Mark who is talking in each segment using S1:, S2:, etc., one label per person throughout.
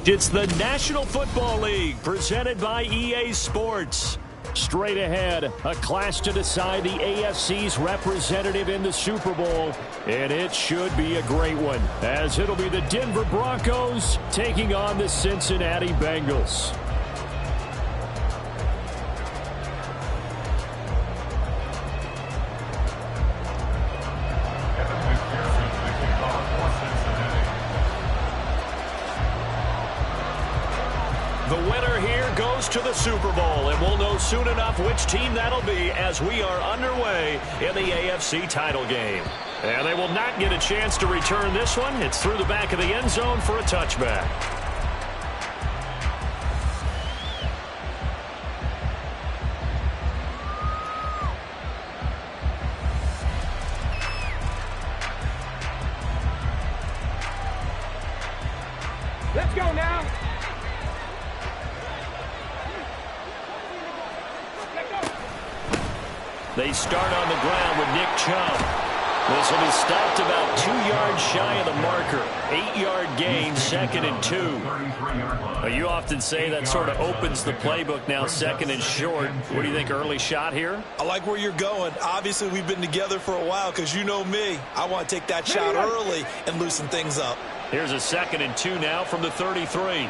S1: It's the National Football League presented by EA Sports. Straight ahead, a clash to decide the AFC's representative in the Super Bowl. And it should be a great one, as it'll be the Denver Broncos taking on the Cincinnati Bengals. The winner here goes to the Super Bowl, and we'll know soon enough which team that'll be as we are underway in the AFC title game. And they will not get a chance to return this one. It's through the back of the end zone for a touchback.
S2: Let's go now.
S1: They start on the ground with Nick Chubb. This will be stopped about 2 yards shy of the marker. 8-yard gain, 2nd and 2. Now, you often say that sort of opens the playbook now, 2nd and short. What do you think, early shot here?
S3: I like where you're going. Obviously, we've been together for a while because you know me. I want to take that shot early and loosen things up.
S1: Here's a 2nd and 2 now from the 33.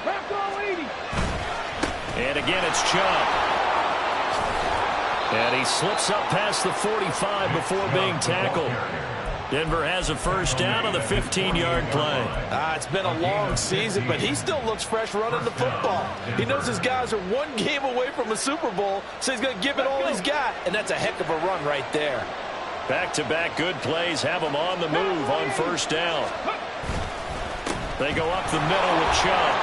S1: And again, it's Chubb. And he slips up past the 45 before being tackled. Denver has a first down on the 15-yard play.
S3: It's been a long season, but he still looks fresh running the football. He knows his guys are one game away from a Super Bowl, so he's going to give it all he's got, and that's a heck of a run right there.
S1: Back-to-back good plays have him on the move on first down. They go up the middle with Chubb.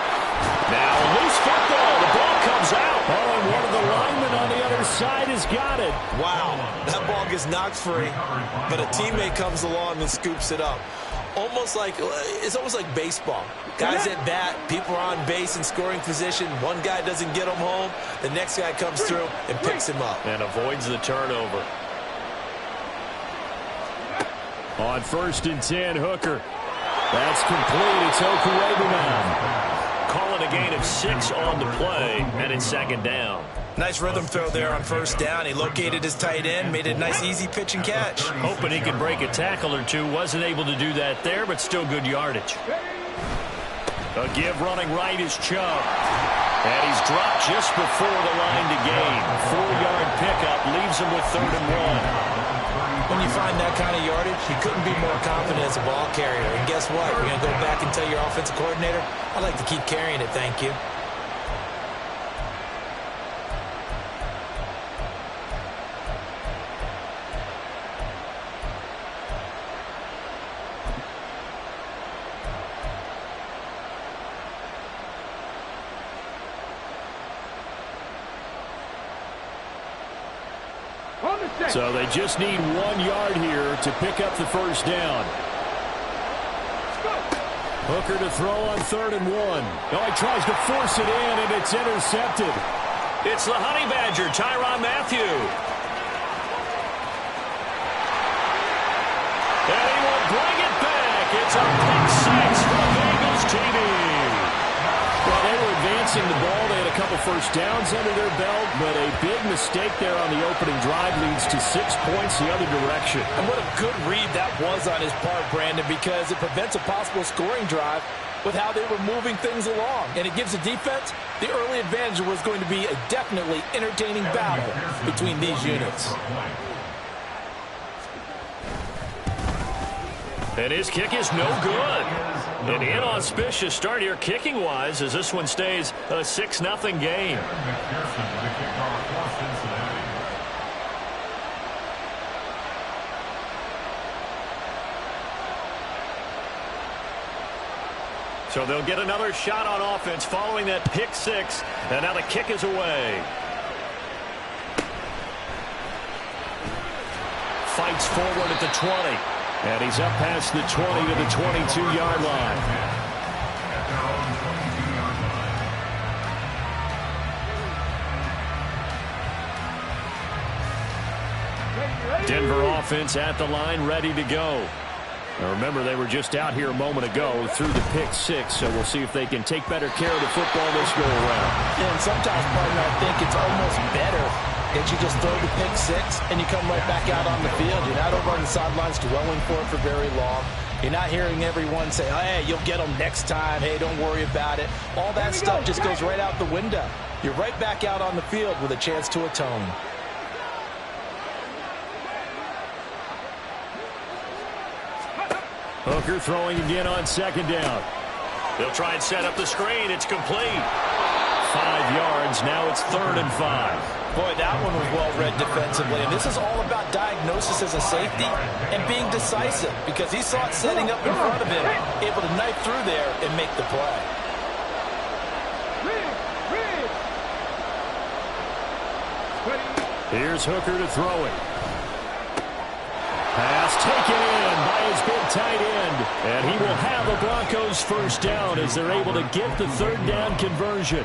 S1: Now a loose football. The ball comes out. Oh, and one of the linemen on the other side has got it.
S3: Wow, that ball gets knocked free, but a teammate comes along and scoops it up. It's almost like baseball. Guys at bat, people are on base in scoring position. One guy doesn't get him home. The next guy comes through and picks him up.
S1: And avoids the turnover. On 1st and 10, Hooker. That's complete. It's Okuebu now. Calling a gain of 6 on the play, and it's 2nd down.
S3: Nice rhythm throw there on first down. He located his tight end, made a nice easy pitch and catch.
S1: Hoping he could break a tackle or two. Wasn't able to do that there, but still good yardage. A give running right is Chubb. And he's dropped just before the line to gain. 4-yard pickup leaves him with 3rd and 1.
S3: When you find that kind of yardage, you couldn't be more confident as a ball carrier. And guess what? You're going to go back and tell your offensive coordinator, I'd like to keep carrying it, thank you.
S1: So they just need 1 yard here to pick up the first down. Hooker to throw on 3rd and 1. Oh, he tries to force it in, and it's intercepted. It's the Honey Badger, Tyrann Mathieu. And he will bring it back. It's a pick 6 for the Bengals TV. Well, they were advancing the ball. They had a couple first downs under their belt, but a big mistake there on the opening drive leads to 6 points the other direction.
S3: And what a good read that was on his part, Brandon, because it prevents a possible scoring drive with how they were moving things along. And it gives the defense the early advantage. Was going to be a definitely entertaining battle between these units.
S1: And his kick is no good. An inauspicious start here kicking-wise as this one stays a 6-0 game. So they'll get another shot on offense following that pick 6. And now the kick is away. Fights forward at the 20. And he's up past the 20 to the 22-yard line. Denver offense at the line, ready to go. Now remember, they were just out here a moment ago through the pick six, so we'll see if they can take better care of the football this go-around.
S4: Yeah, and sometimes, partner, I think it's almost better that you just throw the pick six and you come right back out on the field. You're not over on the sidelines dwelling for it for very long. You're not hearing everyone say, oh, hey, you'll get them next time. Hey, don't worry about it. All that stuff just goes right out the window. You're right back out on the field with a chance to atone.
S1: Hooker throwing again on second down. They'll try and set up the screen. It's complete. 5 yards. Now it's 3rd and 5.
S4: Boy, that one was well read defensively. And this is all about diagnosis as a safety and being decisive, because he saw it setting up in front of him, able to knife through there and make the play.
S1: Here's Hooker to throw it. Pass taken in by his big tight end. And he will have the Broncos first down as they're able to get the 3rd down conversion.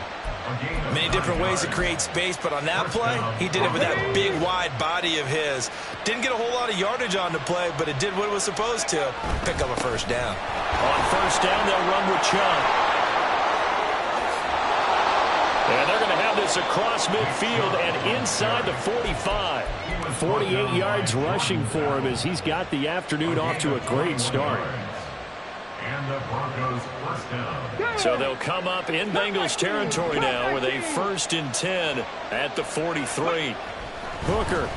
S3: Many different ways to create space, but on that play, he did it with that big, wide body of his. Didn't get a whole lot of yardage on the play, but it did what it was supposed to. Pick up a first down.
S1: On first down, they'll run with Chubb. And they're going to have this across midfield and inside the 45. 48 yards rushing for him as he's got the afternoon off to a great start.
S5: And the Broncos first down.
S1: So they'll come up in Bengals territory now with a 1st and 10 at the 43. Hooker.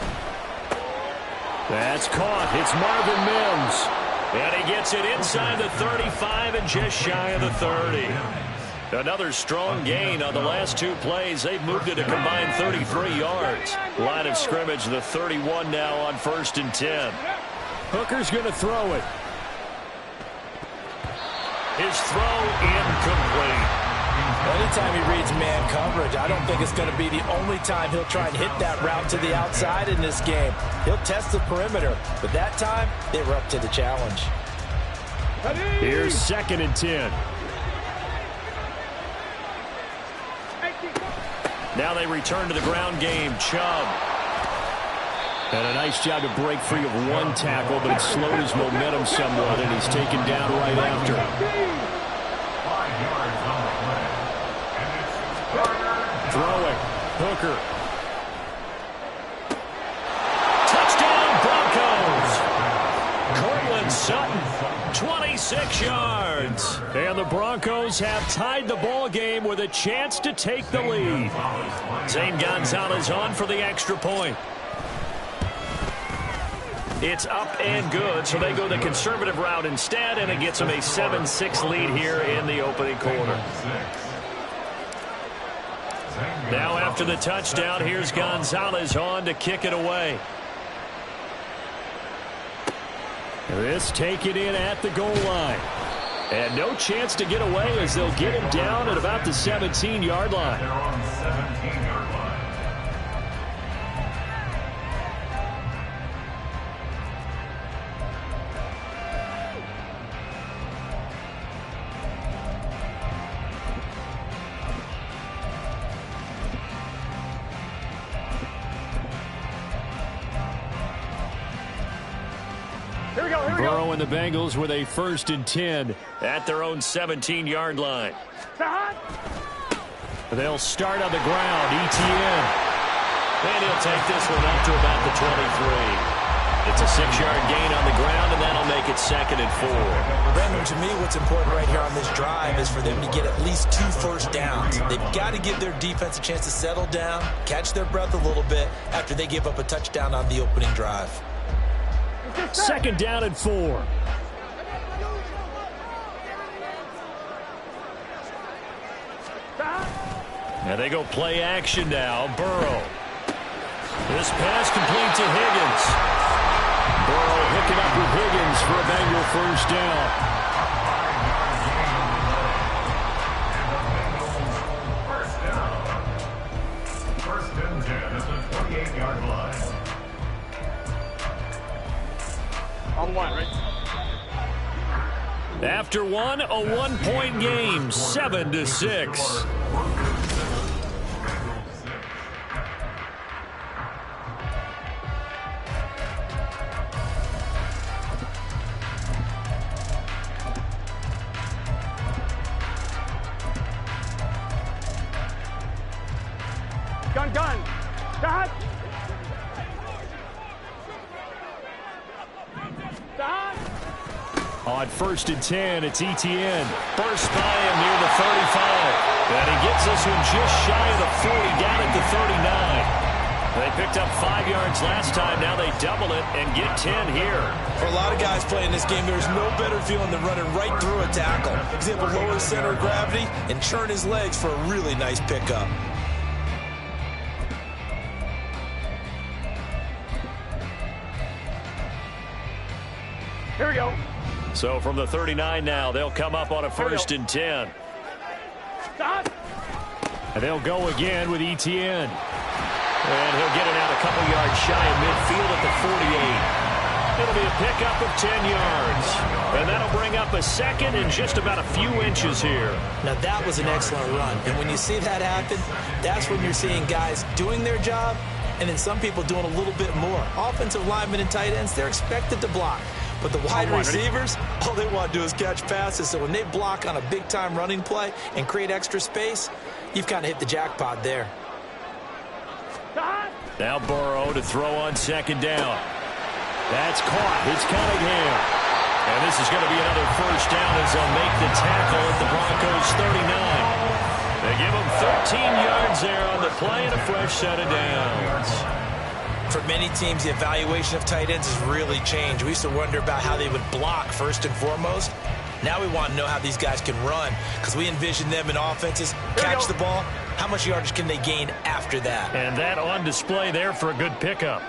S1: That's caught. It's Marvin Mims. And he gets it inside the 35 and just shy of the 30. Another strong gain on the last 2 plays. They've moved it a combined 33 yards. Line of scrimmage, the 31 now on 1st and 10. Hooker's going to throw it. His throw incomplete.
S4: Anytime he reads man coverage, I don't think it's going to be the only time he'll try and hit that route to the outside in this game. He'll test the perimeter, but that time they were up to the challenge.
S1: Here's 2nd and 10. Now they return to the ground game. Chubb. And a nice job to break free of 1 tackle, but it slowed his momentum somewhat, and he's taken down right after.
S5: 5 yards on the play. And it's
S1: Throwing. Hooker. Touchdown, Broncos. Cortland Sutton, 26 yards. And the Broncos have tied the ball game with a chance to take the lead. Zane Gonzalez on for the extra point. It's up and good, so they go the conservative route instead, and it gets them a 7-6 lead here in the opening quarter. Now after the touchdown, here's Gonzalez on to kick it away. This taken in at the goal line. And no chance to get away as they'll get him down at about the 17-yard line.
S5: they're on the 17-yard line.
S1: Burrow and the Bengals with a 1st and 10 at their own 17-yard line. They'll start on the ground. ETN. And he'll take this one up to about the 23. It's a 6-yard gain on the ground, and that'll make it 2nd and 4.
S3: Brandon, to me, what's important right here on this drive is for them to get at least 2 first downs. They've got to give their defense a chance to settle down, catch their breath a little bit after they give up a touchdown on the opening drive.
S1: 2nd down and 4. And they go play action now. Burrow. This pass complete to Higgins. Burrow hooking up with Higgins for a Bengal first down.
S5: First and 10 at the 28-yard line.
S2: On 1, right?
S1: After one, a 1-point game, 7-6.
S2: Gun. Stop. Stop.
S1: On 1st and 10, it's Etienne. Burst by him near the 35. And he gets this one just shy of the 40, down at the 39. They picked up 5 yards last time. Now they double it and get 10 here.
S3: For a lot of guys playing this game, there's no better feeling than running right through a tackle. He's able to lower his center of gravity and churn his legs for a really nice pickup.
S2: Here we go.
S1: So from the 39 now, they'll come up on a 1st and 10.
S2: Stop.
S1: And they'll go again with Etienne. And he'll get it out a couple yards shy of midfield at the 48. It'll be a pickup of 10 yards. And that'll bring up a 2nd and just about a few inches here.
S3: Now that was an excellent run. And when you see that happen, that's when you're seeing guys doing their job and then some people doing a little bit more. Offensive linemen and tight ends, they're expected to block. But the wide receivers, all they want to do is catch passes. So when they block on a big-time running play and create extra space, you've kind of hit the jackpot there.
S1: Now Burrow to throw on 2nd down. That's caught. It's Cunningham. And this is going to be another 1st down as they'll make the tackle at the Broncos' 39. They give them 13 yards there on the play and a fresh set of downs.
S3: For many teams, the evaluation of tight ends has really changed. We used to wonder about how they would block first and foremost. Now we want to know how these guys can run because we envision them in offenses, catch the ball. How much yardage can they gain after that?
S1: And that on display there for a good pickup.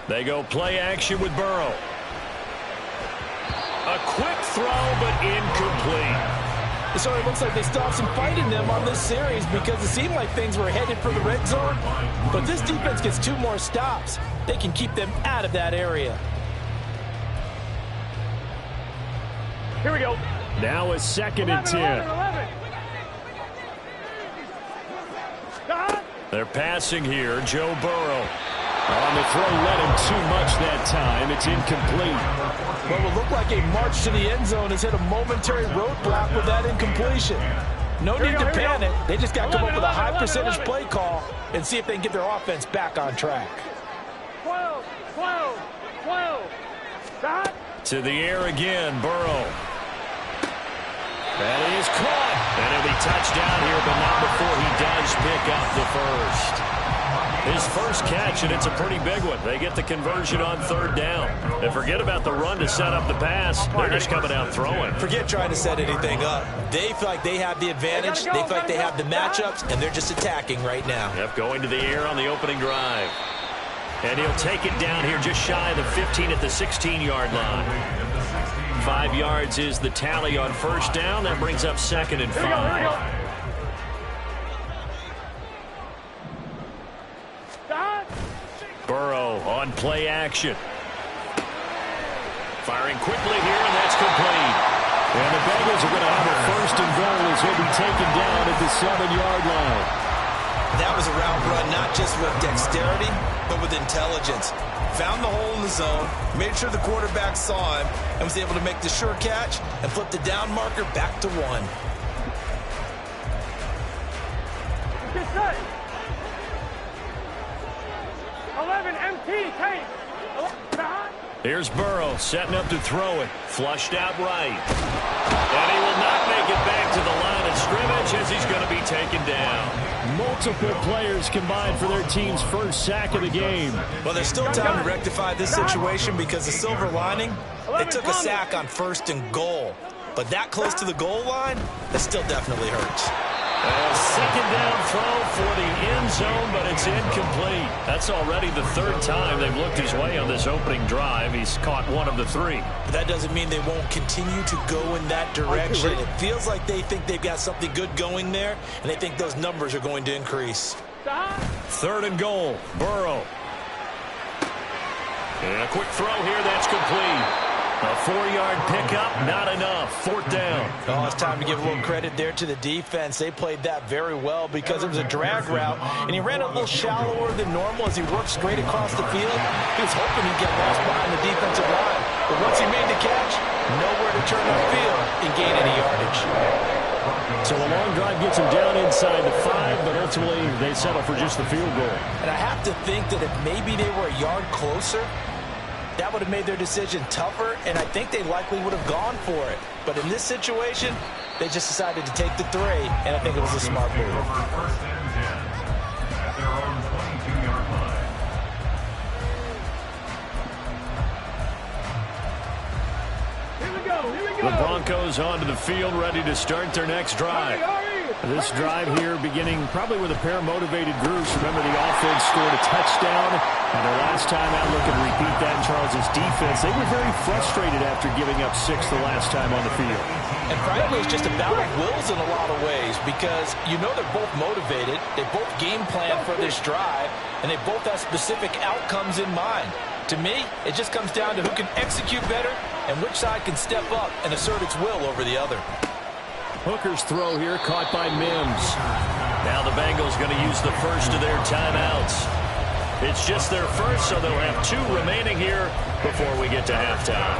S1: They go play action with Burrow. A quick throw, but incomplete.
S4: So it looks like they stopped some fight in them on this series because it seemed like things were headed for the red zone. But this defense gets 2 more stops. They can keep them out of that area.
S2: Here we go.
S1: Now a 2nd and 10.
S2: 11. Stop.
S1: They're passing here. Joe Burrow. On the throw, let him too much that time. It's incomplete.
S4: What will look like a march to the end zone has hit a momentary roadblock with that incompletion. No need to panic. They just got to come up with a high percentage play call and see if they can get their offense back on track.
S2: 12. Stop.
S1: To the air again, Burrow. That is caught. And it'll be touchdown here, but not before he does pick up the first. His first catch, and it's a pretty big one. They get the conversion on 3rd down. And forget about the run to set up the pass. They're just coming out throwing.
S3: Forget trying to set anything up. They feel like they have the advantage. They feel like they have the matchups, and they're just attacking right now.
S1: Yep, going to the air on the opening drive. And he'll take it down here just shy of the 15 at the 16-yard line. 5 yards is the tally on 1st down. That brings up 2nd and 5. Burrow on play action. Firing quickly here, and that's complete. And the Bengals are going to have a 1st and goal as he'll be taken down at the 7-yard line.
S3: That was a route run, not just with dexterity, but with intelligence. Found the hole in the zone, made sure the quarterback saw him, and was able to make the sure catch and flip the down marker back to 1.
S2: Get set. 11 MT, take.
S1: Here's Burrow setting up to throw it. Flushed out right. And he will not make it back to the line of scrimmage as he's going to be taken down. Multiple players combined for their team's first sack of the game.
S3: Well, there's still time to rectify this situation because the silver lining, they took a sack on 1st and goal. But that close to the goal line, that still definitely hurts.
S1: A 2nd down throw for the end zone, but it's incomplete. That's already the 3rd time they've looked his way on this opening drive. He's caught 1 of the 3.
S3: But that doesn't mean they won't continue to go in that direction. It feels like they think they've got something good going there, and they think those numbers are going to increase.
S1: 3rd and goal, Burrow. And a quick throw here, that's complete. A 4-yard pickup, not enough. 4th down.
S4: Oh, it's time to give a little credit there to the defense. They played that very well because it was a drag route, and he ran a little shallower than normal as he worked straight across the field. He was hoping he'd get lost behind the defensive line. But once he made the catch, nowhere to return upfield and gain any yardage.
S1: So a long drive gets them down inside the 5, but ultimately they settle for just the field goal.
S4: And I have to think that if maybe they were a yard closer, that would have made their decision tougher, and I think they likely would have gone for it. But in this situation, they just decided to take the 3, and I think it was a smart move.
S5: First and 10 at their own 22-yard line.
S1: The Broncos onto the field, ready to start their next drive. This drive here beginning probably with a pair of motivated groups. Remember, the offense scored a touchdown, and their last time out, look and repeat that in Charles' defense. They were very frustrated after giving up 6 the last time on the field.
S4: And frankly, it's just a battle of wills in a lot of ways because you know they're both motivated, they both game plan for this drive, and they both have specific outcomes in mind. To me, it just comes down to who can execute better and which side can step up and assert its will over the other.
S1: Hooker's throw here caught by Mims. Now the Bengals going to use the first of their timeouts. It's just their first, so they'll have 2 remaining here before we get to halftime.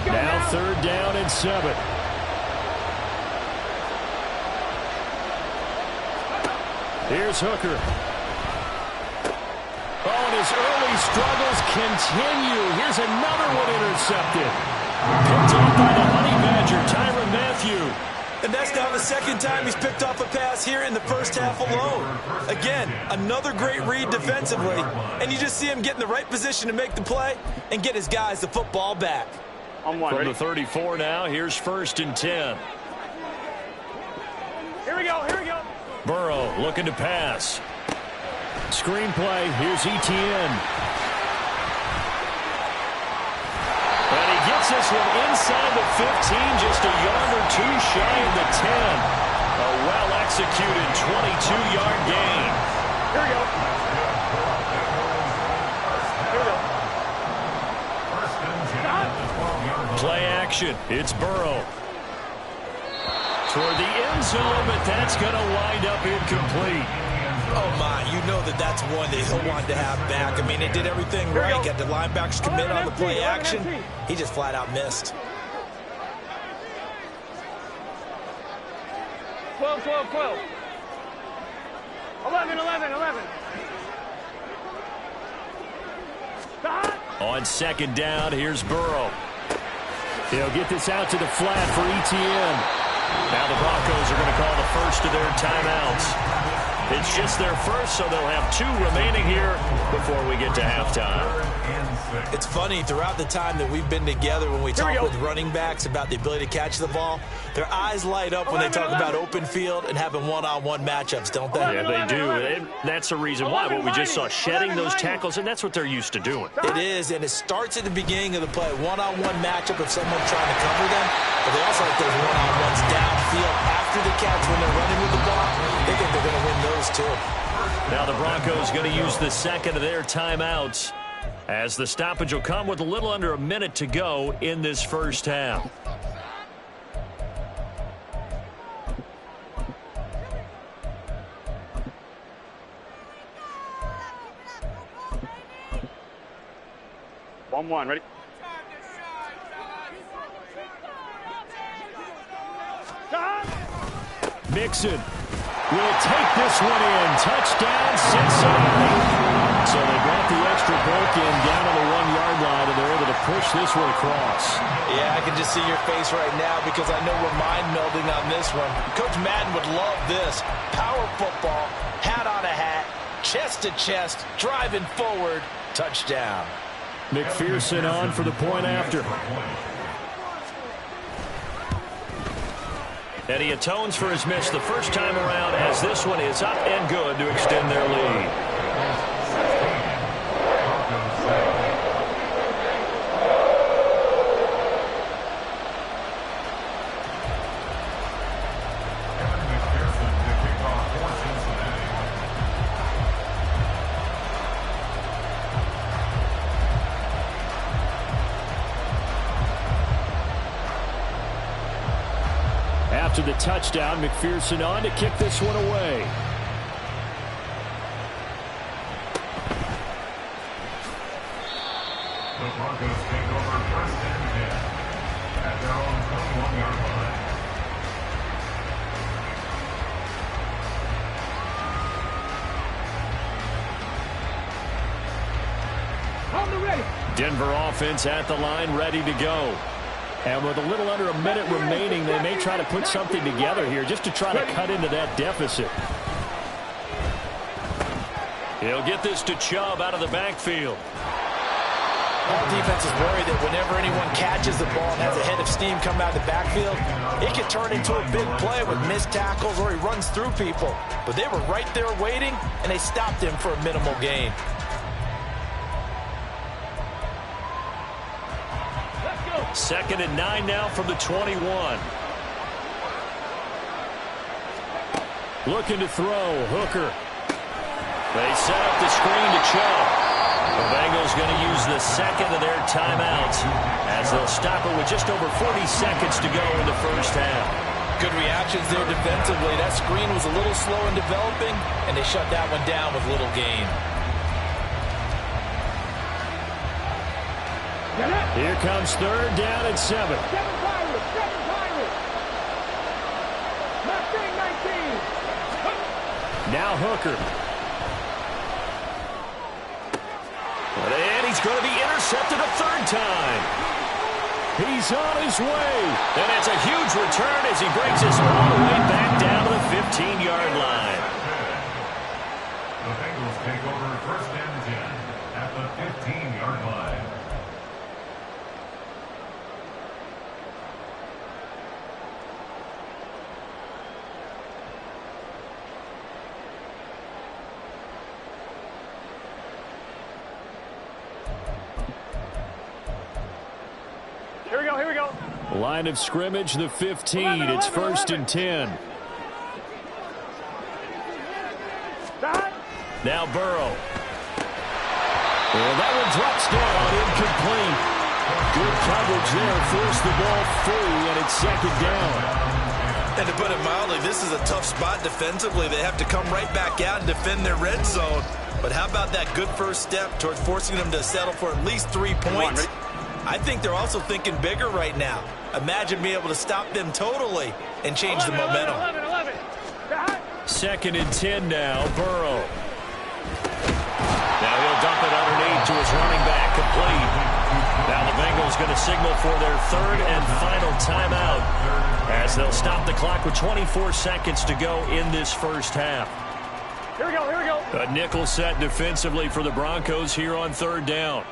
S1: Now 3rd down and 7. Here's Hooker. Oh, and his early struggles continue. Here's another one intercepted. Picked off by the Honey Badger, Tyrann Mathieu.
S3: And that's now the 2nd time he's picked off a pass here in the first half alone. Again, another great read defensively, and you just see him get in the right position to make the play and get his guys the football back.
S1: From the 34 now, here's 1st and 10.
S2: Here we go, here we go.
S1: Burrow looking to pass. Screenplay, here's Etienne. And he gets this one inside the 15, just a yard or 2 shy of the 10. A well-executed 22-yard gain.
S2: Here we go. Here we go.
S1: Play action, it's Burrow. Toward the end zone, but that's going to wind up incomplete.
S3: Oh, my, you know that's one that he'll want to have back. I mean, it did everything right. Got the linebackers commit on the play action. He just flat out missed.
S2: 12, 12, 12. 11, 11, 11.
S1: On 2nd down, here's Burrow. He'll get this out to the flat for Etienne. Now the Broncos are going to call the first of their timeouts. It's just their first, so they'll have 2 remaining here before we get to halftime.
S3: It's funny, throughout the time that we've been together, when we talk with running backs about the ability to catch the ball, their eyes light up when they talk about open field and having one-on-one matchups, don't they?
S1: Yeah, they do. And that's the reason why. What we just saw, shedding those tackles, and that's what they're used to doing.
S3: It is, and it starts at the beginning of the play. One-on-one matchup if someone's trying to cover them, but they also like those one-on-ones downfield after the catch when they're running with the ball. They think they're going to win those too.
S1: Now the Broncos going to use the 2nd of their timeouts, as the stoppage will come with a little under a minute to go in this first half.
S2: One, ready?
S1: Mixon will take this one in. Touchdown, Cincinnati. So they brought the extra break in down on the 1-yard line, and they're able to push this one across.
S4: Yeah, I can just see your face right now because I know we're mind-melding on this one. Coach Madden would love this. Power football, hat on a hat, chest to chest, driving forward, touchdown.
S1: McPherson on for the point after. And he atones for his miss the first time around, as this one is up and good to extend their lead. After the touchdown, McPherson on to kick this one away.
S5: The Broncos take over 1st and 10. at their own 21-yard line.
S2: On the ready.
S1: Denver offense at the line, ready to go. And with a little under a minute remaining, they may try to put something together here just to try to cut into that deficit. He'll get this to Chubb out of the backfield.
S4: All defense is worried that whenever anyone catches the ball and has a head of steam come out of the backfield, it can turn into a big play with missed tackles or he runs through people. But they were right there waiting, and they stopped him for a minimal gain.
S1: Second and 9 now from the 21. Looking to throw, Hooker. They set up the screen to Chubb. The Bengals going to use the second of their timeouts as they'll stop it with just over 40 seconds to go in the first half.
S4: Good reactions there defensively. That screen was a little slow in developing, and they shut that one down with little gain.
S1: Here comes third down and 7.
S2: 7 Pirates. 7 Pirates. Mustang 19.
S1: Now Hooker. And he's going to be intercepted a third time. He's on his way. And it's a huge return as he brings us all the way back down to the 15-yard line.
S5: The Bengals take over first and 10 at the 15-yard line.
S2: Here we go.
S1: Line of scrimmage, the 15. It's first and 10. Now Burrow. And that one drops down, incomplete. Good coverage there, forced the ball free, and it's second down.
S3: And to put it mildly, this is a tough spot defensively. They have to come right back out and defend their red zone. But how about that good first step towards forcing them to settle for at least 3 points? I think they're also thinking bigger right now. Imagine being able to stop them totally and change the momentum.
S2: 11.
S1: Second and 10 now, Burrow. Now he'll dump it underneath to his running back, complete. Now the Bengals going to signal for their third and final timeout as they'll stop the clock with 24 seconds to go in this first half.
S2: Here we go.
S1: A nickel set defensively for the Broncos here on third down.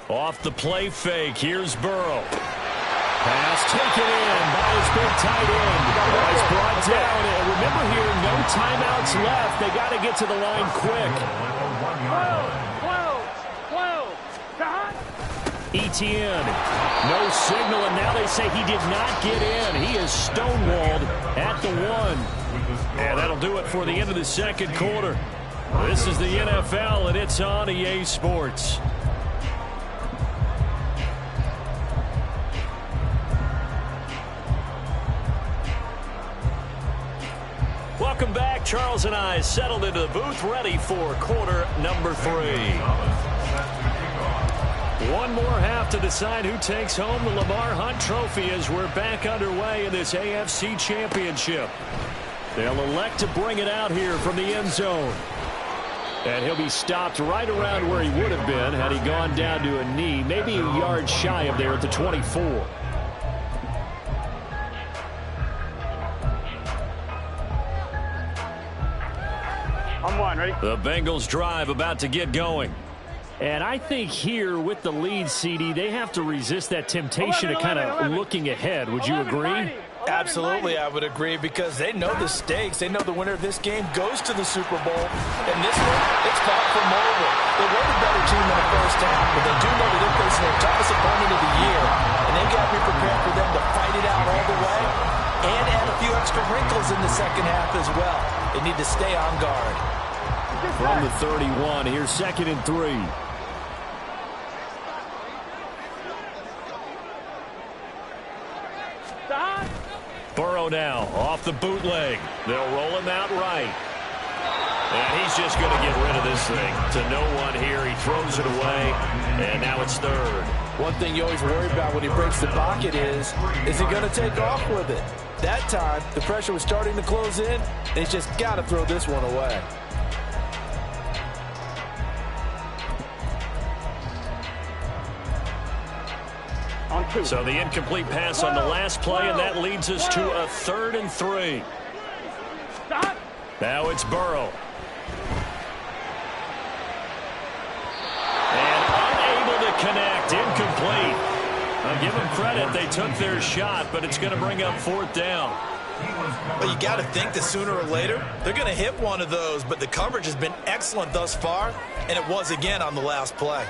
S1: Off the play fake, here's Burrow. Pass taken in by his big tight end. It's brought down, and remember here, no timeouts left. They got to get to the line quick.
S2: 12.
S1: Etienne, no signal, and now they say he did not get in. He is stonewalled at the 1. And that'll do it for the end of the second quarter. This is the NFL, and it's on EA Sports. Welcome back. Charles and I settled into the booth, ready for quarter number 3. One more half to decide who takes home the Lamar Hunt Trophy as we're back underway in this AFC Championship. They'll elect to bring it out here from the end zone. And he'll be stopped right around where he would have been had he gone down to a knee, maybe a yard shy of there at the 24.
S2: On 1, ready?
S1: The Bengals drive about to get going. And I think here with the lead, CD, they have to resist that temptation of kind of looking ahead. Would you agree?
S4: Absolutely, I would agree, because they know the stakes. They know the winner of this game goes to the Super Bowl. And this one, it's fought for Mobile. They were the better team in the first half, but they do know that they're facing their toughest opponent of the year. And they've got to be prepared for them to fight it out all the way and add a few extra wrinkles in the second half as well. They need to stay on guard.
S1: From the 31, here's second and 3. Burrow now off the bootleg. They'll roll him out right. And he's just going to get rid of this thing to no one here. He throws it away, and now it's third.
S4: One thing you always worry about when he breaks the pocket is he going to take off with it? That time, the pressure was starting to close in, and he's just got to throw this one away.
S1: So the incomplete pass on the last play, and that leads us to a 3rd and 3. Now it's Burrow. And unable to connect, incomplete. I'll give them credit, they took their shot, but it's going to bring up 4th down.
S3: Well, you got to think that sooner or later they're going to hit one of those, but the coverage has been excellent thus far, and it was again on the last play.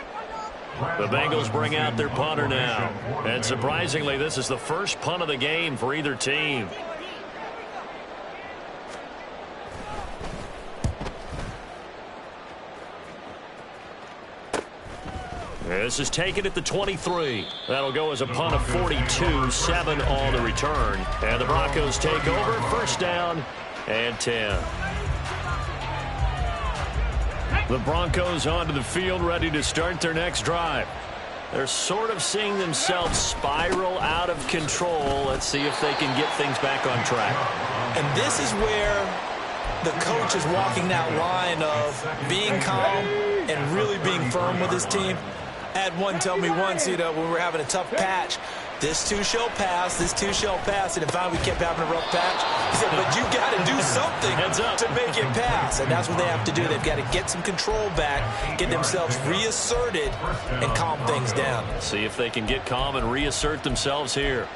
S1: The Bengals bring out their punter now. And surprisingly, this is the first punt of the game for either team. This is taken at the 23. That'll go as a punt of 42, 7 on the return. And the Broncos take over, 1st down and 10. The Broncos onto the field, ready to start their next drive. They're sort of seeing themselves spiral out of control. Let's see if they can get things back on track.
S3: And this is where the coach is walking that line of being calm and really being firm with his team. I had one tell me once, when we were having a tough patch, this too shall pass, this too shall pass, and finally we kept having a rough patch. He said, but you got to do something to make it pass, and that's what they have to do. They've got to get some control back, get themselves reasserted, and calm things down.
S1: See if they can get calm and reassert themselves here.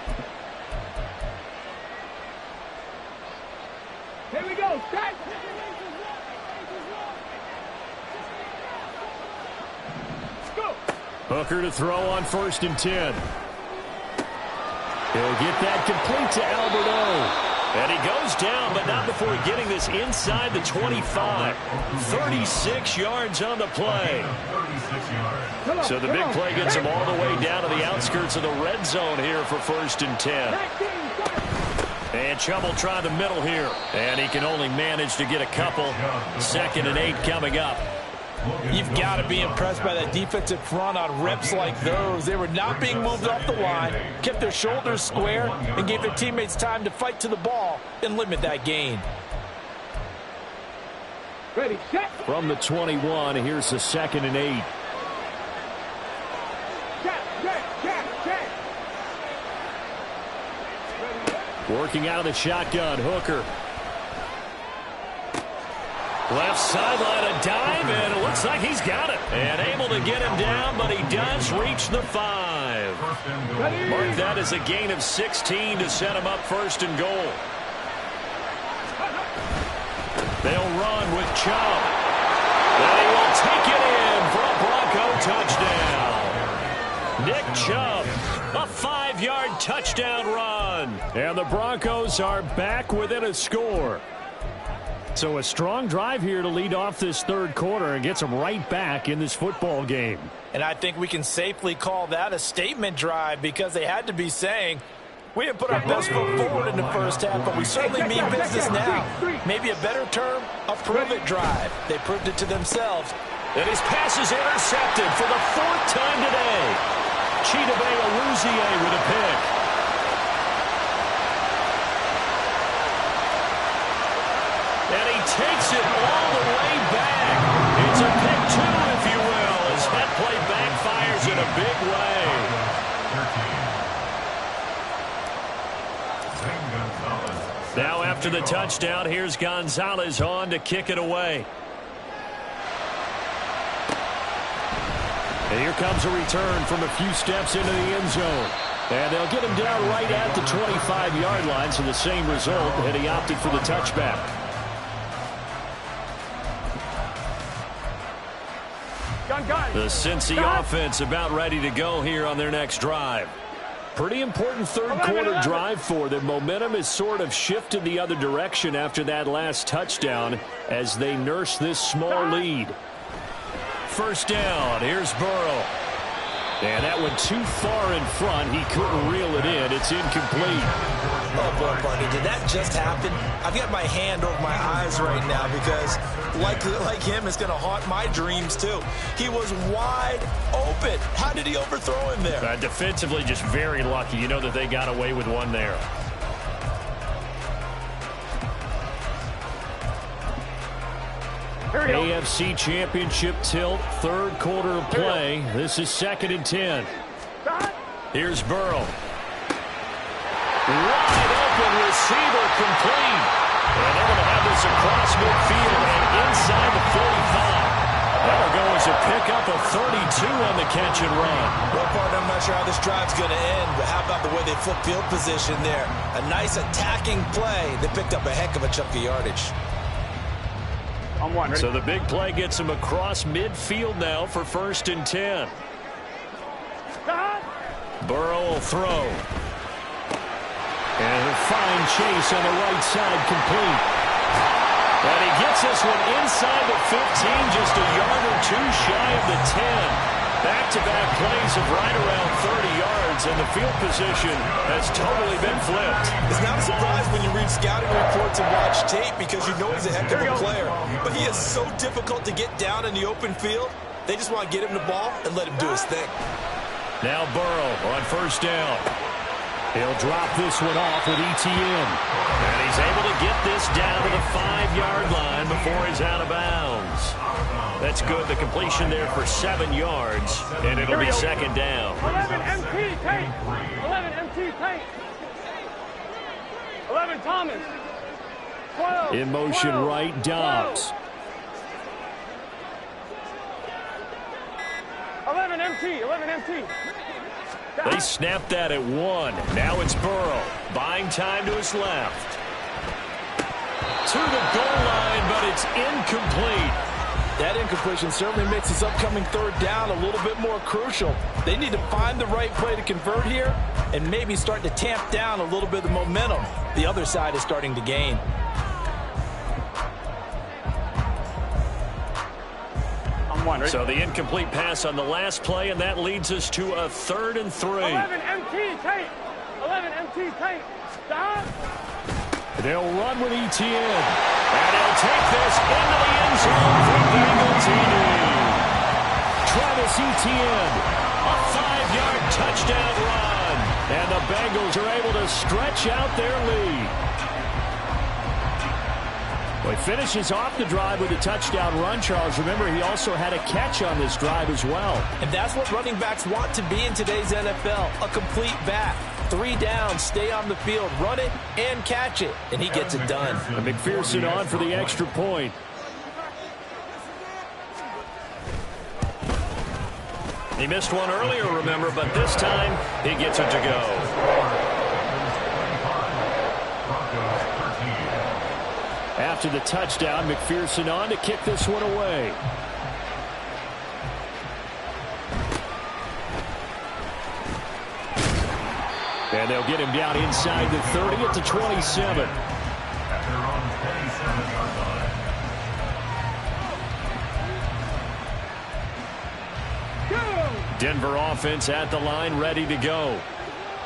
S2: Here we go, set!
S1: Hooker to throw on 1st and 10. He'll get that complete to Alberto. And he goes down, but not before getting this inside the 25. 36 yards on the play. So the big play gets him all the way down to the outskirts of the red zone here for 1st and 10. And Chubb will try the middle here. And he can only manage to get a couple. 2nd and 8 coming up.
S4: You've got to be impressed by that defensive front on reps like those. They were not being moved off the line, kept their shoulders square, and gave their teammates time to fight to the ball and limit that gain.
S2: Ready, set.
S1: From the 21, here's the 2nd and 8. Working out of the shotgun, Hooker. Left sideline, a dive, and it looks like he's got it. And able to get him down, but he does reach the 5. Mark that as a gain of 16 to set him up 1st and goal. They'll run with Chubb. And he will take it in for a Bronco touchdown. Nick Chubb, a 5-yard touchdown run. And the Broncos are back within a score. So a strong drive here to lead off this 3rd quarter and gets them right back in this football game.
S4: And I think we can safely call that a statement drive because they had to be saying, we didn't put our best foot forward in the 1st half, but we certainly mean business now. Maybe a better term, a prove-it drive. They proved it to themselves.
S1: And his pass is intercepted for the 4th time today. Chidobe Awuzie with a pick. And he takes it all the way back. It's a pick 2, if you will, as that play backfires in a big way. Now after the touchdown, here's Gonzalez on to kick it away. And here comes a return from a few steps into the end zone. And they'll get him down right at the 25-yard line, so the same result, and he opted for the touchback. The Cincy offense about ready to go here on their next drive. Pretty important 3rd quarter drive for them. Momentum has sort of shifted the other direction after that last touchdown as they nurse this small lead. 1st down. Here's Burrow. And that went too far in front. He couldn't reel it in. It's incomplete.
S3: Oh, boy, buddy, did that just happen? I've got my hand over my eyes right now because, like him, it's going to haunt my dreams, too. He was wide open. How did he overthrow him there?
S1: Defensively, just very lucky. You know that they got away with one there. AFC Championship tilt, third quarter of play. This is 2nd and 10. Here's Burrow. Wide open receiver, complete. And they're going to have this across midfield and inside the 45. That'll go as a pickup of 32 on the catch and run.
S3: Well, partner, I'm not sure how this drive's going to end, but how about the way they flip field position there? A nice attacking play. They picked up a heck of a chunk of yardage.
S1: So the big play gets him across midfield now for 1st and 10. Burrow will throw. And a fine chase on the right side, complete. And he gets this one inside the 15, just a yard or two shy of the 10. Back-to-back plays of right around 30 yards, and the field position has totally been flipped.
S3: It's not a surprise when you read scouting reports and watch tape because you know he's a heck of a player. But he is so difficult to get down in the open field. They just want to get him the ball and let him do his thing.
S1: Now Burrow on 1st down. He'll drop this one off with ETN. And he's able to get this down to the 5-yard line before he's out of bounds. That's good. The completion there for 7 yards, and it'll be 2nd down.
S2: 11 MT Tate. 11 MT Tate. 11 Thomas. 12.
S1: In motion
S2: 12,
S1: right, Dobbs.
S2: 11 MT. 11 MT.
S1: They snapped that at 1. Now it's Burrow. Buying time to his left. To the goal line, but it's incomplete.
S4: That incompletion certainly makes this upcoming 3rd down a little bit more crucial. They need to find the right play to convert here and maybe start to tamp down a little bit of the momentum the other side is starting to gain.
S1: So the incomplete pass on the last play, and that leads us to a 3rd and 3.
S2: 11 MT Tate. 11 MT Tate. Stop.
S1: They'll run with ETN. And he'll take this into the end zone for Bengals TD. Travis Etienne, a 5-yard touchdown run. And the Bengals are able to stretch out their lead. Well, he finishes off the drive with a touchdown run, Charles. Remember, he also had a catch on this drive as well.
S4: And that's what running backs want to be in today's NFL, a complete back. 3 downs, stay on the field, run it, and catch it. And he gets it done.
S1: And McPherson on for the extra point. He missed one earlier, remember, but this time he gets it to go. After the touchdown, McPherson on to kick this one away. And they'll get him down inside the 30 at the 27. Denver offense at the line, ready to go.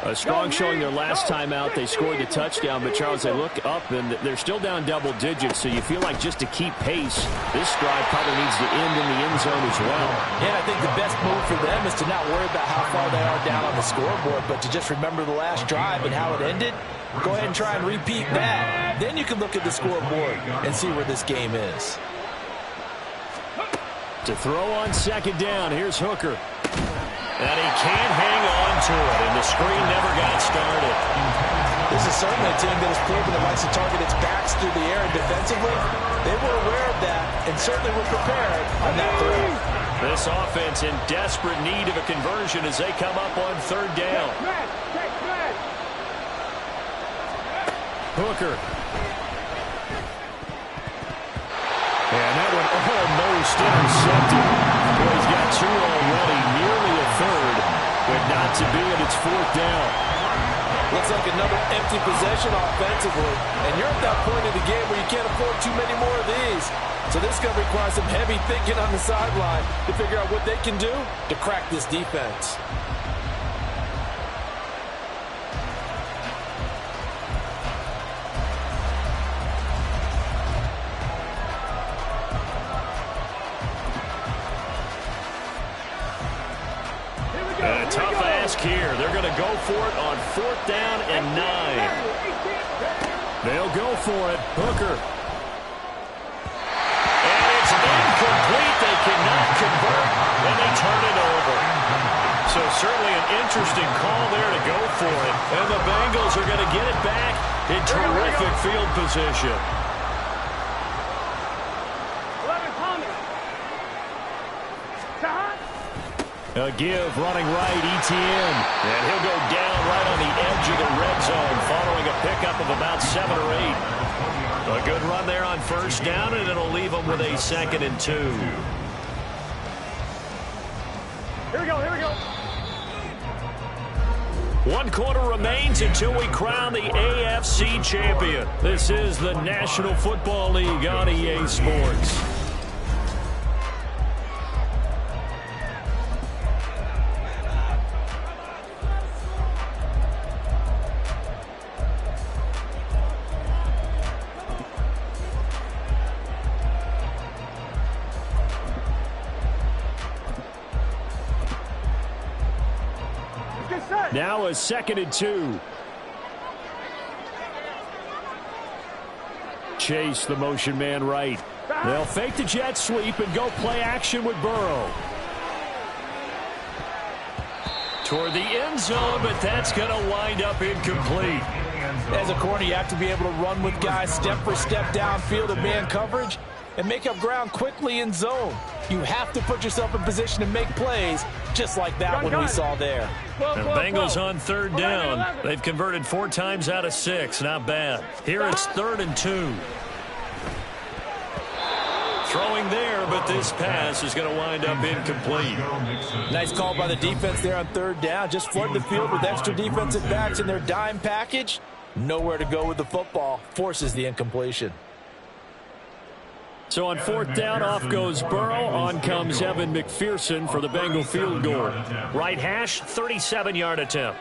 S1: A strong showing their last time out. They scored the touchdown, but Charles, they look up and they're still down double digits, so you feel like just to keep pace, this drive probably needs to end in the end zone as well.
S4: Yeah, I think the best move for them is to not worry about how far they are down on the scoreboard, but to just remember the last drive and how it ended. Go ahead and try and repeat that. Then you can look at the scoreboard and see where this game is.
S1: To throw on 2nd down, here's Hooker. And he can't hang on to it, and the screen never got started.
S4: This is certainly a team that has proven that likes to target its backs through the air, and defensively, they were aware of that and certainly were prepared on that throw.
S1: This offense in desperate need of a conversion as they come up on 3rd down. Hooker. And that one almost intercepted. Well, he's got 2 already, nearly a 3rd, but not to be it. It's 4th down.
S4: Looks like another empty possession offensively. And you're at that point in the game where you can't afford too many more of these. So this is going to require some heavy thinking on the sideline to figure out what they can do to crack this defense.
S1: A tough ask here. They're going to go for it on 4th down and 9. They'll go for it. Hooker. And it's incomplete. They cannot convert, and they turn it over. So certainly an interesting call there to go for it. And the Bengals are going to get it back in terrific field position. A give running right, Etienne. And he'll go down right on the edge of the red zone following a pickup of about 7 or 8. A good run there on 1st down, and it'll leave them with a 2nd and 2.
S2: Here we go, here we go.
S1: 1 quarter remains until we crown the AFC champion. This is the National Football League on EA Sports. Now a 2nd and 2. Chase the motion man right. They'll fake the jet sweep and go play action with Burrow. Toward the end zone, but that's going to wind up incomplete.
S4: As a corner, you have to be able to run with guys step for step downfield in man coverage and make up ground quickly in zone. You have to put yourself in position to make plays just like that one we saw there.
S1: And the Bengals on 3rd down. They've converted 4 times out of 6. Not bad. Here it's 3rd and 2. Throwing there, but this pass is going to wind up incomplete.
S4: Nice call by the defense there on 3rd down. Just flood the field with extra defensive backs in their dime package. Nowhere to go with the football. Forces the incompletion.
S1: So on 4th down, off goes Burrow. On comes Evan McPherson for the Bengal field goal. Right hash, 37-yard attempt.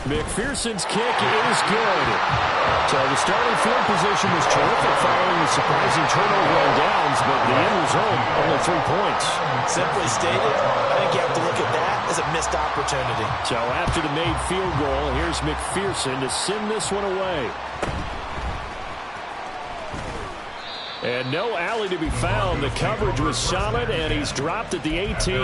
S1: McPherson's kick is good. So the starting field position was terrific following the surprising turnover on downs, but the end result, only 3 points.
S4: Simply stated, I think you have to look at that as a missed opportunity.
S1: So after the made field goal, here's McPherson to send this one away. And no alley to be found. The coverage was solid, and he's dropped at the 18.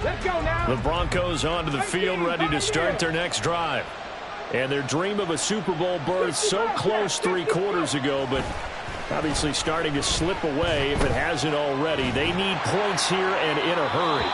S2: Let's go now.
S1: The Broncos onto the field, ready to start their next drive. And their dream of a Super Bowl berth so close 3 quarters ago, but obviously starting to slip away if it hasn't already. They need points here and in a hurry.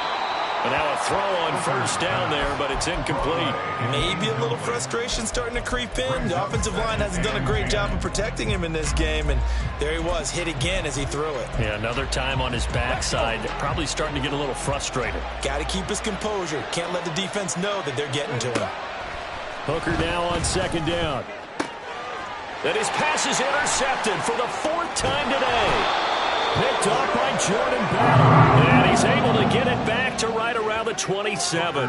S1: And now a throw on 1st down there, but it's incomplete.
S3: Maybe a little frustration starting to creep in. The offensive line hasn't done a great job of protecting him in this game, and there he was, hit again as he threw it.
S1: Yeah, another time on his backside, probably starting to get a little frustrated.
S3: Got to keep his composure. Can't let the defense know that they're getting to him.
S1: Hooker now on 2nd down. And his pass is intercepted for the 4th time today. Picked off by Jordan Bell. And he's able to get it back to right around the 27.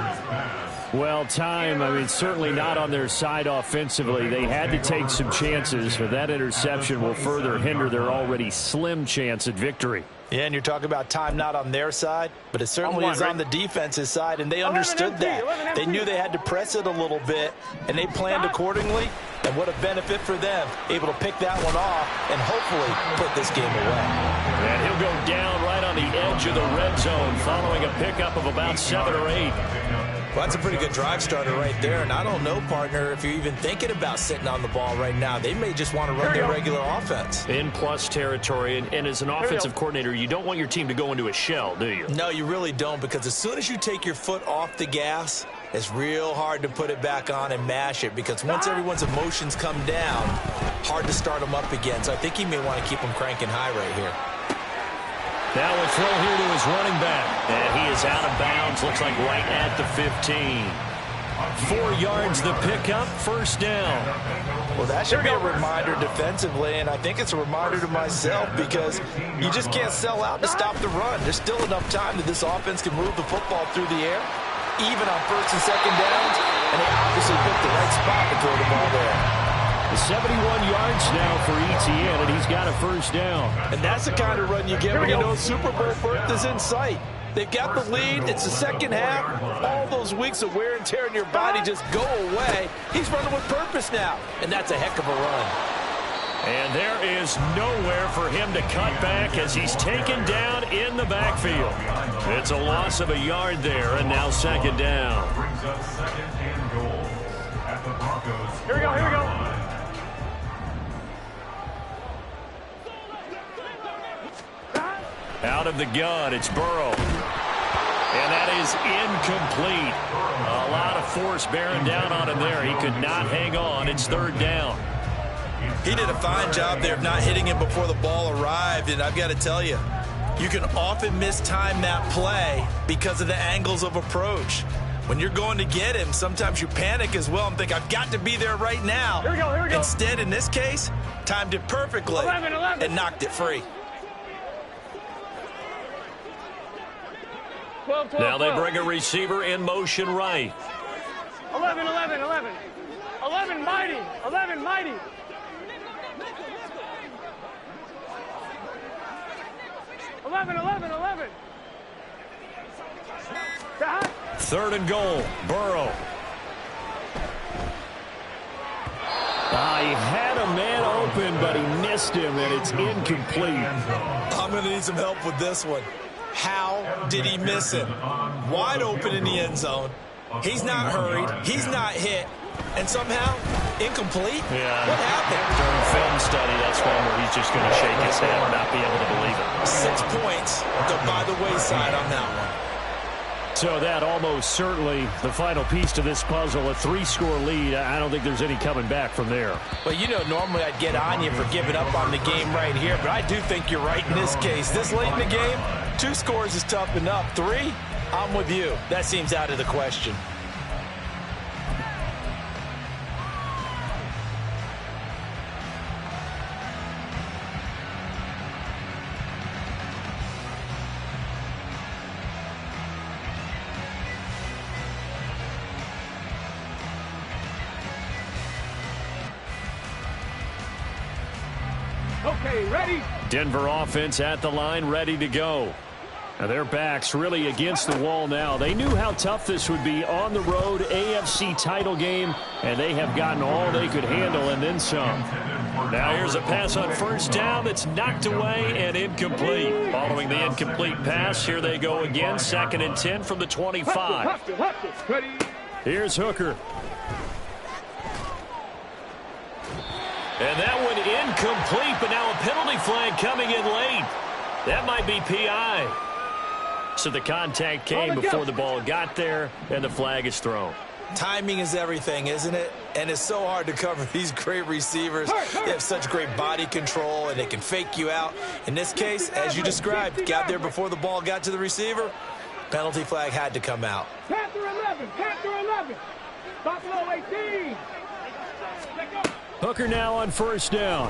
S1: Well, time, I mean, certainly not on their side offensively. They had to take some chances, but that interception will further hinder their already slim chance at victory.
S4: Yeah, and you're talking about time not on their side, but it certainly is on the defense's side, and they understood that. They knew they had to press it a little bit, and they planned accordingly, and what a benefit for them, able to pick that one off and hopefully put this game away.
S1: And he'll go down right on the edge of the red zone following a pickup of about 7 or 8.
S3: Well, that's a pretty good drive starter right there, and I don't know, partner, if you're even thinking about sitting on the ball right now. They may just want to run their regular offense.
S1: In plus territory, and as an offensive coordinator, you don't want your team to go into a shell, do you?
S3: No, you really don't, because as soon as you take your foot off the gas, It's real hard to put it back on and mash it because once everyone's emotions come down, hard to start them up again. So I think he may want to keep them cranking high right here.
S1: Now a throw here to his running back. And he is out of bounds. Looks like right at the 15. 4 yards the pickup, first down.
S4: Well, that should be a reminder defensively, and I think it's a reminder to myself because you just can't sell out to stop the run. There's still enough time that this offense can move the football through the air, even on first and second downs, and they obviously picked the right spot to throw the ball there.
S1: 71 yards now for ETN, and he's got a first down.
S4: And that's the kind of run you get when you know Super Bowl berth is in sight. They've got the lead. It's the second half. All those weeks of wear and tear in your body just go away. He's running with purpose now, and that's a heck of a run.
S1: And there is nowhere for him to cut back as he's taken down in the backfield. It's a loss of a yard there, and now second down.
S5: Brings up second and goal at the Broncos.
S2: Here we go, here we go.
S1: Out of the gun, it's Burrow. And that is incomplete. A lot of force bearing down on him there. He could not hang on. It's third down.
S3: He did a fine job there of not hitting him before the ball arrived, and I've got to tell you, you can often mistime that play because of the angles of approach. When you're going to get him, sometimes you panic as well and think, I've got to be there right now.
S2: Here we go, here we go.
S3: Instead, in this case, timed it perfectly
S2: 11.
S3: and knocked it free.
S2: 12.
S1: Now they bring a receiver in motion right.
S2: 11. 11 mighty. 11 mighty. Eleven.
S1: Third and goal, Burrow. He had a man open, but he missed him, and it's incomplete.
S3: I'm going to need some help with this one. How did he miss him? Wide open in the end zone. He's not hurried. He's not hit. And somehow, incomplete?
S1: Yeah.
S3: What happened?
S1: During film study, that's one where he's just going to shake his head and not be able to believe it.
S3: 6 points go by the wayside on that one.
S1: So that almost certainly the final piece to this puzzle, a 3-score lead. I don't think there's any coming back from there.
S4: Well, you know, normally I'd get on you for giving up on the game right here, but I do think you're right in this case. This late in the game, 2 scores is tough enough. 3, I'm with you. That seems out of the question.
S2: Okay, ready?
S1: Denver offense at the line, ready to go. Now their backs really against the wall now. They knew how tough this would be on the road, AFC title game, and they have gotten all they could handle and then some. Now here's a pass on first down that's knocked away and incomplete. Following the incomplete pass, here they go again, 2nd and 10 from the 25. Here's Hooker. And that one incomplete, but now a penalty flag coming in late. That might be PI. So the contact came before the ball got there, and the flag is thrown.
S3: Timing is everything, isn't it? And it's so hard to cover these great receivers. They have such great body control, and they can fake you out. In this case, as you described, got there before the ball got to the receiver. Penalty flag had to come out.
S2: Panther 11. Buffalo 18.
S1: Hooker now on first down.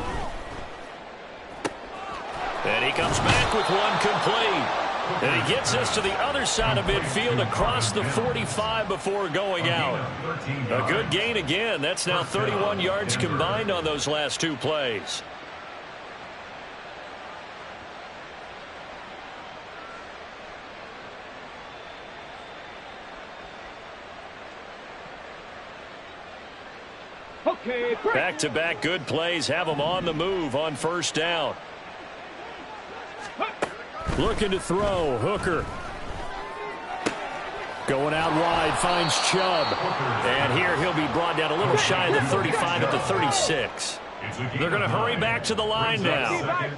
S1: And he comes back with one complete. And he gets us to the other side of midfield across the 45 before going out. A good gain again. That's now 31 yards combined on those last 2 plays.
S2: Okay,
S1: Back-to-back good plays have them on the move on first down. Looking to throw, Hooker. Going out wide, finds Chubb. And here he'll be brought down a little shy of the 35 at the 36. They're going to hurry back to the line now.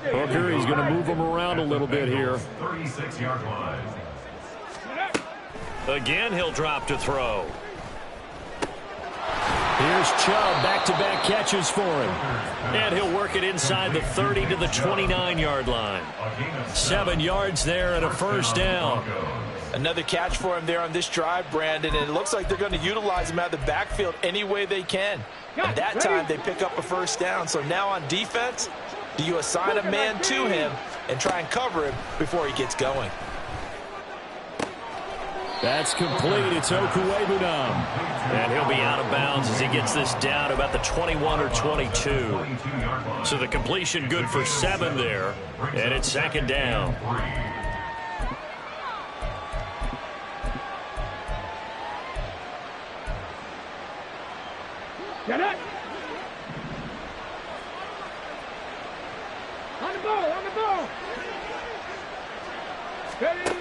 S1: Hooker, he's going to move them around a little bit here.
S5: 36-yard line.
S1: Again, he'll drop to throw. Here's Chubb, back-to-back catches for him. And he'll work it inside the 30 to the 29-yard line. 7 yards there and a first down.
S4: Another catch for him there on this drive, Brandon, and it looks like they're going to utilize him out of the backfield any way they can. And that time they pick up a first down. So now on defense, do you assign a man to him and try and cover him before he gets going?
S1: That's complete. It's Okuwebunam. And he'll be out of bounds as he gets this down about the 21 or 22. So the completion good for 7 there. And it's second down.
S2: Get it! On the ball, on the ball! Ready!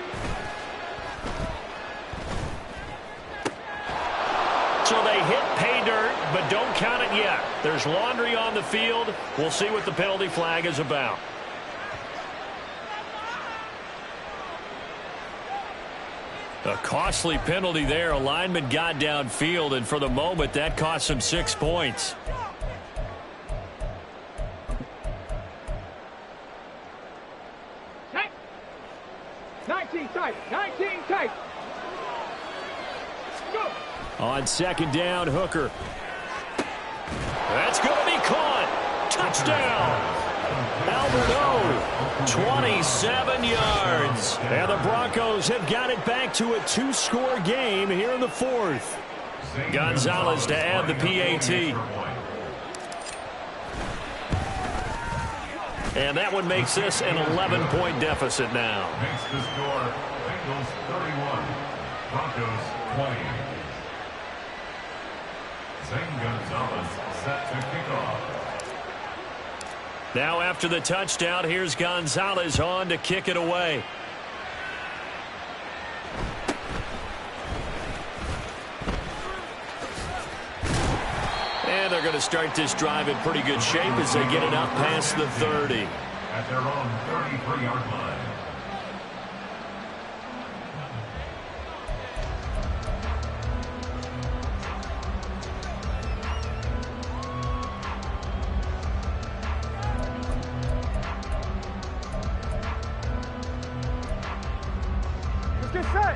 S1: So they hit pay dirt, but don't count it yet. There's laundry on the field. We'll see what the penalty flag is about. A costly penalty there. A lineman got downfield, and for the moment, that cost him 6 points.
S2: Tight! 19 tight! 19 tight! Go!
S1: On second down, Hooker. That's going to be caught. Touchdown. Alberto, 27 yards. And the Broncos have got it back to a 2-score game here in the 4th. Gonzalez to add the PAT. And that one makes this an 11-point deficit now.
S5: Makes the score Bengals 31, Broncos 20. Zane Gonzalez set to kick off.
S1: Now after the touchdown, here's Gonzalez on to kick it away. And they're going to start this drive in pretty good shape as they get it up past the 30.
S5: At their own 33-yard line.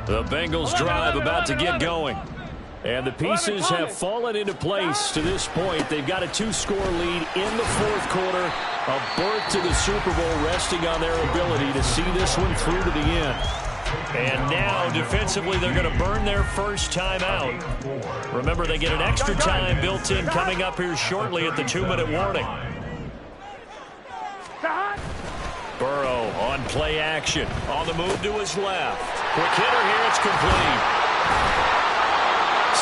S1: The Bengals drive about to get going. And the pieces have fallen into place to this point. They've got a 2-score lead in the 4th quarter. A berth to the Super Bowl resting on their ability to see this one through to the end. And now defensively they're going to burn their first timeout. Remember, they get an extra time built in coming up here shortly at the 2-minute warning. Burrow on play action. On the move to his left. Quick hitter here. It's complete.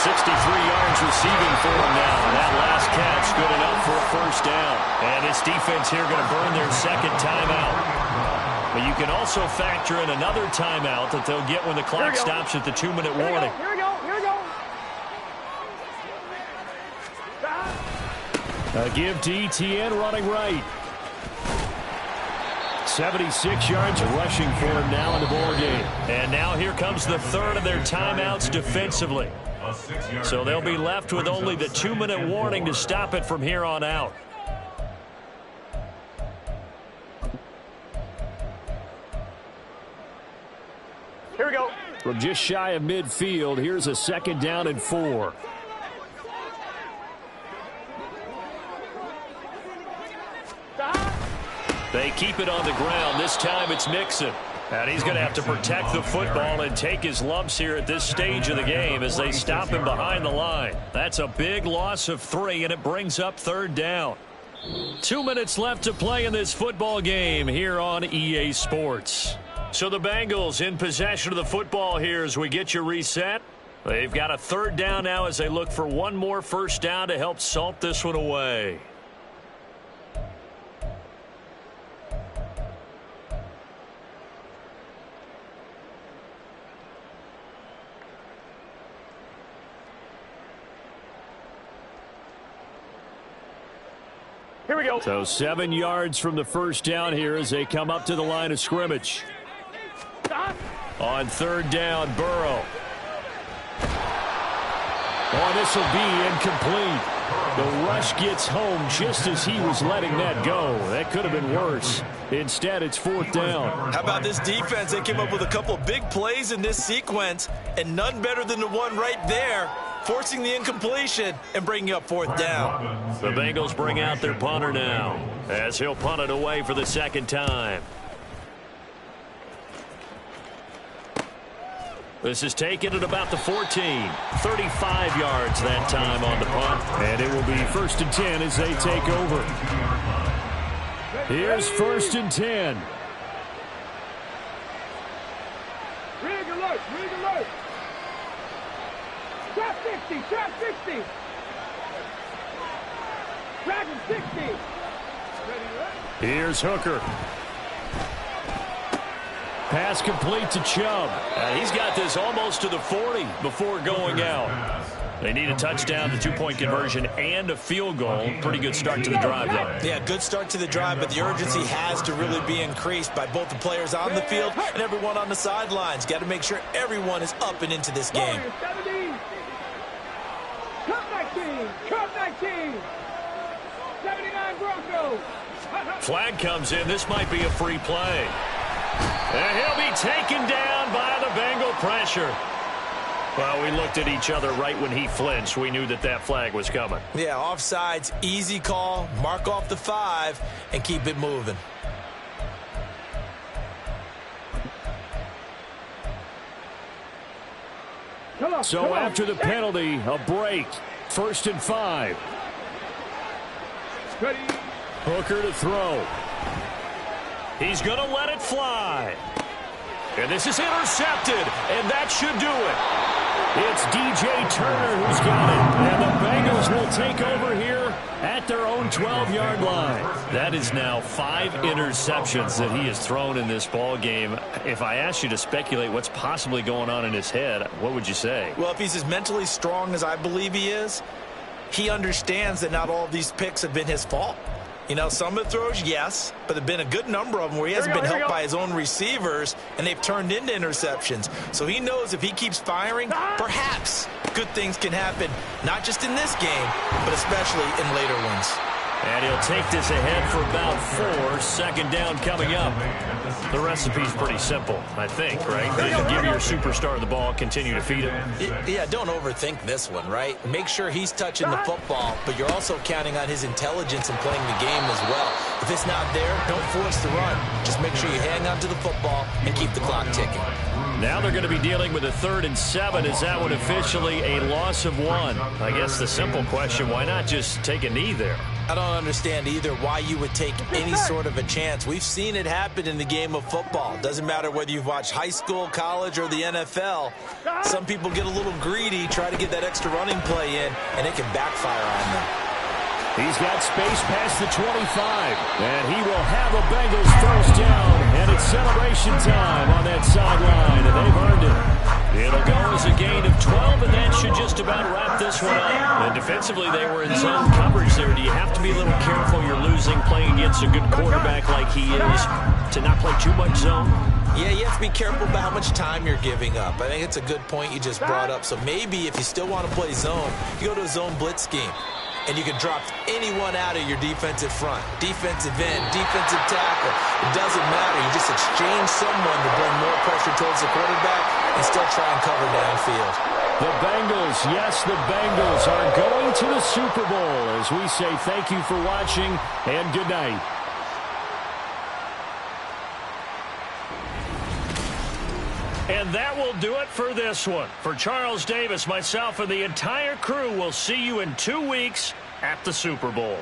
S1: 63 yards receiving for him now. And that last catch good enough for a first down. And this defense here going to burn their second timeout. But you can also factor in another timeout that they'll get when the clock stops at the 2-minute warning.
S2: Here we go, here we go.
S1: A give to ETN running right. 76 yards rushing for him now in the ball game. And now here comes the third of their timeouts defensively. So they'll be left with only the 2-minute warning to stop it from here on out.
S2: Here we go.
S1: From just shy of midfield, here's a second down and 4. They keep it on the ground. This time it's Mixon. And he's going to have to protect the football and take his lumps here at this stage of the game as they stop him behind the line. That's a big loss of 3, and it brings up 3rd down. 2 minutes left to play in this football game here on EA Sports. So the Bengals in possession of the football here as we get you reset. They've got a 3rd down now as they look for one more first down to help salt this one away.
S2: Here we go.
S1: So 7 yards from the first down here as they come up to the line of scrimmage. On 3rd down, Burrow. Oh, this will be incomplete. The rush gets home just as he was letting that go. That could have been worse. Instead, it's 4th down.
S3: How about this defense? They came up with a couple big plays in this sequence, and none better than the one right there, forcing the incompletion and bringing up 4th down.
S1: The Bengals bring out their punter now, as he'll punt it away for the 2nd time. This is taken at about the 14. 35 yards that time on the punt. And it will be 1st and 10 as they take over. Here's 1st and 10.
S2: Rig alert, rig alert. Trap 60, trap 60. Dragon 60. Ready, right?
S1: Here's Hooker. Pass complete to Chubb. He's got this almost to the 40 before going out. They need a touchdown, the 2-point conversion, and a field goal. Pretty good start to the drive, though.
S3: Yeah, good start to the drive, but the urgency has to really be increased by both the players on the field and everyone on the sidelines. Got to make sure everyone is up and into this game.
S2: 70. Cup 19, Cup 19. 79 Broncos.
S1: Flag comes in. This might be a free play. And he'll be taken down by the Bengal pressure. Well, we looked at each other right when he flinched. We knew that that flag was coming.
S3: Yeah, offsides, easy call. Mark off the 5 and keep it moving.
S1: So after the penalty, a break. 1st and 5. Hooker to throw. He's going to let it fly. And this is intercepted, and that should do it. It's DJ Turner who's got it, and the Bengals will take over here at their own 12-yard line. That is now 5 interceptions that he has thrown in this ball game. If I asked you to speculate what's possibly going on in his head, what would you say?
S3: Well, if he's as mentally strong as I believe he is, he understands that not all of these picks have been his fault. You know, some of the throws, yes, but there have been a good number of them where he hasn't been helped by his own receivers, and they've turned into interceptions. So he knows if he keeps firing, perhaps good things can happen, not just in this game, but especially in later ones.
S1: And he'll take this ahead for about 4. 2nd down coming up. The recipe's pretty simple, I think, right? Just give your superstar the ball, continue to feed him.
S3: Yeah, don't overthink this one, right? Make sure he's touching the football, but you're also counting on his intelligence in playing the game as well. If it's not there, don't force the run. Just make sure you hang on to the football and keep the clock ticking.
S1: Now they're going to be dealing with a 3rd and 7. Is that one officially a loss of 1? I guess the simple question, why not just take a knee there?
S3: I don't understand either why you would take any sort of a chance. We've seen it happen in the game of football. Doesn't matter whether you've watched high school, college, or the NFL. Some people get a little greedy, try to get that extra running play in, and it can backfire on them.
S1: He's got space past the 25, and he will have a Bengals 1st down, and it's celebration time on that sideline, and they've earned it. It'll go as a gain of 12, and that should just about wrap this one up. And defensively, they were in zone coverage there. Do you have to be a little careful? You're losing, playing against a good quarterback like he is, to not play too much zone?
S3: Yeah, you have to be careful about how much time you're giving up. I think it's a good point you just brought up. So maybe if you still want to play zone, you go to a zone blitz scheme. And you can drop anyone out of your defensive front. Defensive end, defensive tackle. It doesn't matter. You just exchange someone to bring more pressure towards the quarterback and still try and cover downfield.
S1: The Bengals, yes, the Bengals are going to the Super Bowl as we say thank you for watching and good night. And that will do it for this one. For Charles Davis, myself, and the entire crew, we'll see you in 2 weeks at the Super Bowl.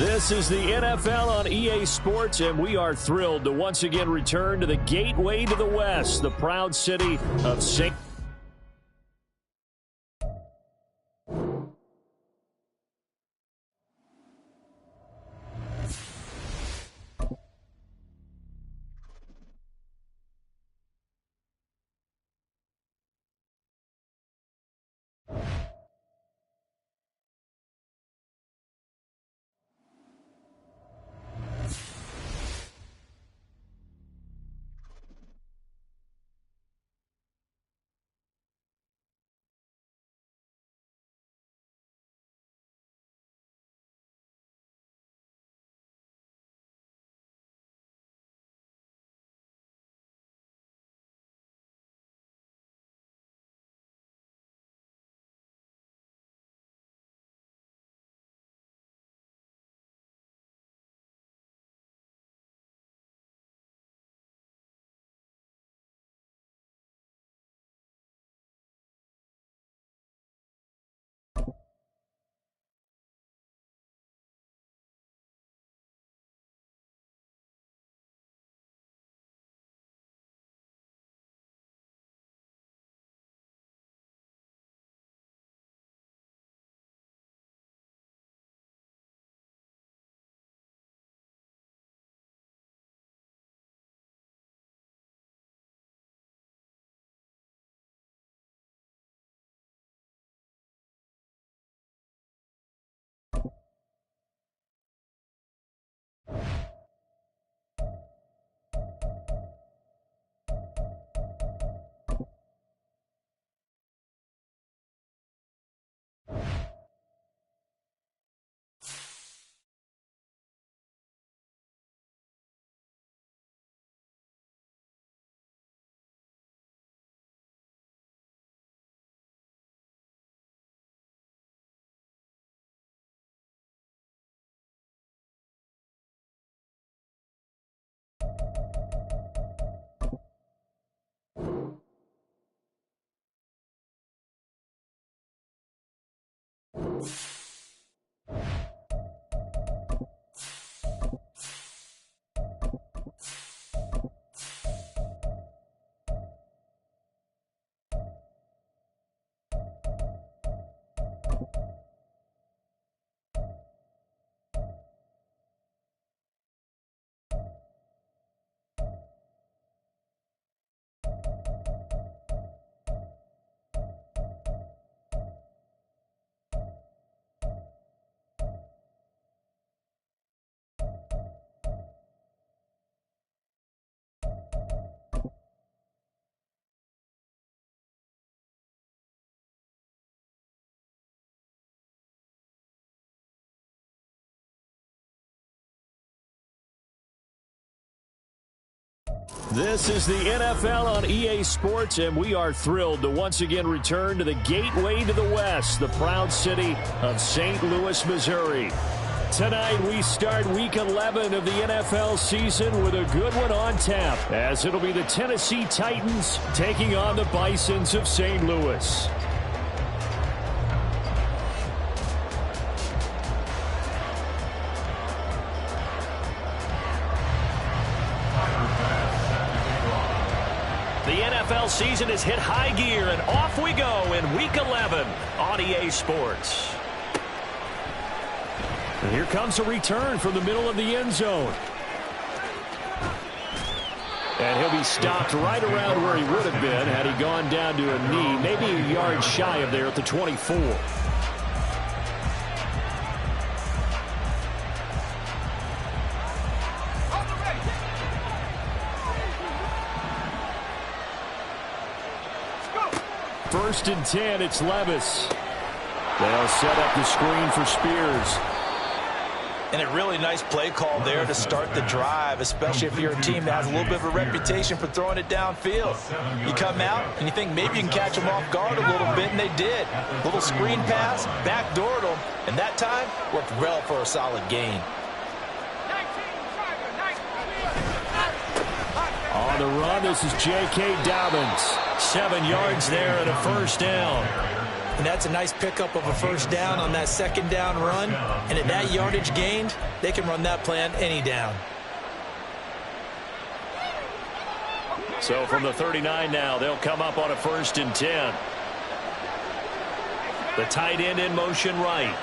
S1: This is the NFL on EA Sports, and we are thrilled to once again return to the gateway to the West, the proud city of St. This is the NFL on EA Sports, and we are thrilled to once again return to the gateway to the West, the proud city of St. Louis, Missouri. Tonight we start Week 11 of the NFL season with a good one on tap, as it'll be the Tennessee Titans taking on the Bisons of St. Louis. The NFL season has hit high gear, and off we go in Week 11 on EA Sports. And here comes a return from the middle of the end zone. And he'll be stopped right around where he would have been had he gone down to a knee, maybe a yard shy of there at the 24. First and 10, it's Levis. They'll set up the screen for Spears.
S4: And a really nice play call there to start the drive, especially if you're a team that has a little bit of a reputation for throwing it downfield. You come out and you think maybe you can catch them off guard a little bit, and they did. Little screen pass, backdoored them, and that time worked well for a solid gain.
S1: On the run, this is J.K. Dobbins. 7 yards there and a first down.
S3: And that's a nice pickup of a first down on that second down run. And at that yardage gained, they can run that play on any down.
S1: So from the 39 now, they'll come up on a 1st and 10. The tight end in motion right.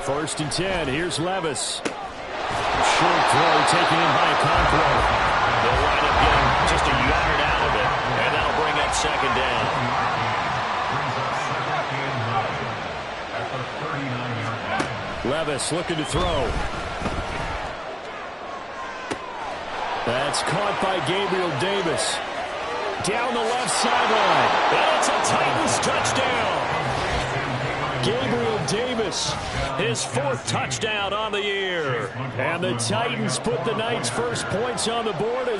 S1: First and 10. Here's Levis. Short throw taken in by Conqueror. They'll wind up getting just a yard out of it, and that'll bring up second down. Levis looking to throw. That's caught by Gabriel Davis. Down the left sideline. And it's a Titans touchdown. Gabriel Davis, his 4th touchdown on the year. And the Titans put the Knights' first points on the board as